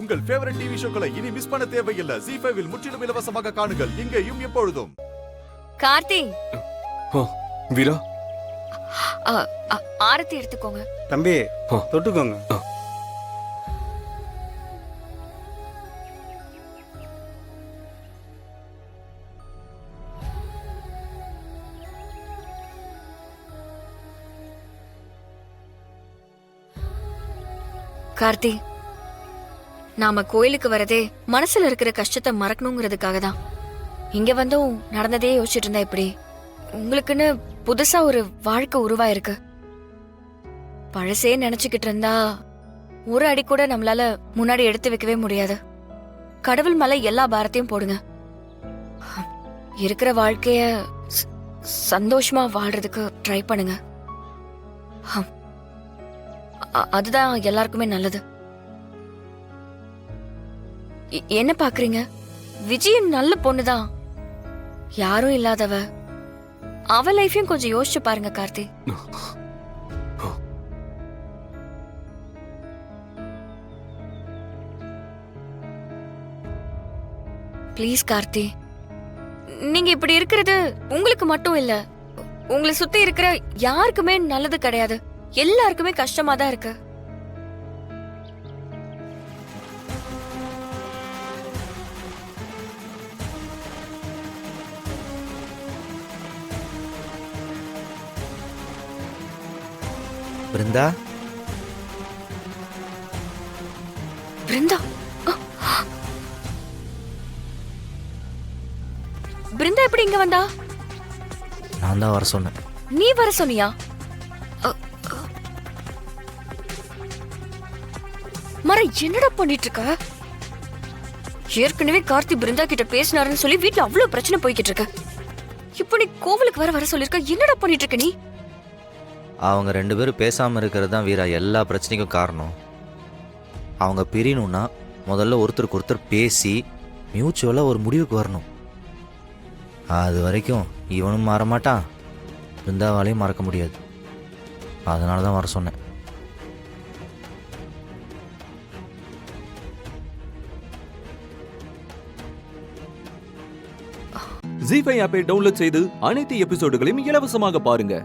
உங்கள் favourite TV ஷோக்களை இனி miss பண்ண தேவையில்லை. ZEE5 இல் முற்றிலும் இலவசமாக காணுங்கள். இங்கேயும் எப்பொழுதும். கார்த்தி, வீரா, ஆரத்தி எடுத்துக்கோங்க. தம்பி தொட்டுக்கோங்க. கார்த்தி, நாம கோயிலுக்கு வரதே மனசுல இருக்கிற கஷ்டத்தை மறக்கணுங்கிறதுக்காக தான். இங்க வந்தும் நடந்ததே யோசிச்சுட்டு இருந்தா எப்படி? உங்களுக்குன்னு புதுசா ஒரு வாழ்க்கை உருவாயிருக்கு. பழசே நினைச்சுக்கிட்டு இருந்தா ஒரு அடி கூட நம்மளால முன்னாடி எடுத்து வைக்கவே முடியாது. கடவுள் மேல எல்லா பாரத்தையும் போடுங்க. இருக்கிற வாழ்க்கைய சந்தோஷமா வாழ்றதுக்கு ட்ரை பண்ணுங்க. அதுதான் எல்லாருக்குமே நல்லது. என்ன பாக்குறீங்க? விஜய் நல்ல பொண்ணுதான், யாரும் இல்லாதவ. அவ லைஃபையும் கொஞ்சம் யோசிச்சு பாருங்க கார்த்தி. ப்ளீஸ் கார்த்தி, நீங்க இப்படி இருக்கிறது உங்களுக்கு மட்டும் இல்ல, உங்களை சுத்தி இருக்கிற யாருக்குமே நல்லது கிடையாது. எல்லாருக்குமே கஷ்டமா தான் இருக்கு. பிருந்தா, பிருந்தா, பிருந்தா எப்படி இங்க வந்தா? நான் தான் வர சொன்னேன். நீ வர சொன்னியா? மர என்னடா பண்ணிட்டு இருக்க? ஏற்கனவே கார்த்தி பிருந்தா கிட்ட பேசினாருன்னு சொல்லி வீட்டுல அவ்வளவு பிரச்சனை போய்கிட்டு இருக்கு. இப்போ நீ கோவிலுக்கு வர சொல்லிருக்க. என்னடா பண்ணிட்டு இருக்க நீ? அவங்க 2 பேரும் பேசாமல் இருக்கிறது தான் வீரா எல்லா பிரச்சனைக்கும் காரணம். அவங்க பிரியணும்னா முதல்ல ஒருத்தருக்கு ஒருத்தர் பேசி மியூச்சுவலாக ஒரு முடிவுக்கு வரணும். அது வரைக்கும் இவனும் மாறமாட்டான், பிருந்தாவாலையும் மறக்க முடியாது. அதனால தான் வர சொன்னேன். ZEE5 ஆப்பை டவுன்லோட் செய்து அனைத்து எபிசோடுகளையும் இலவசமாக பாருங்க.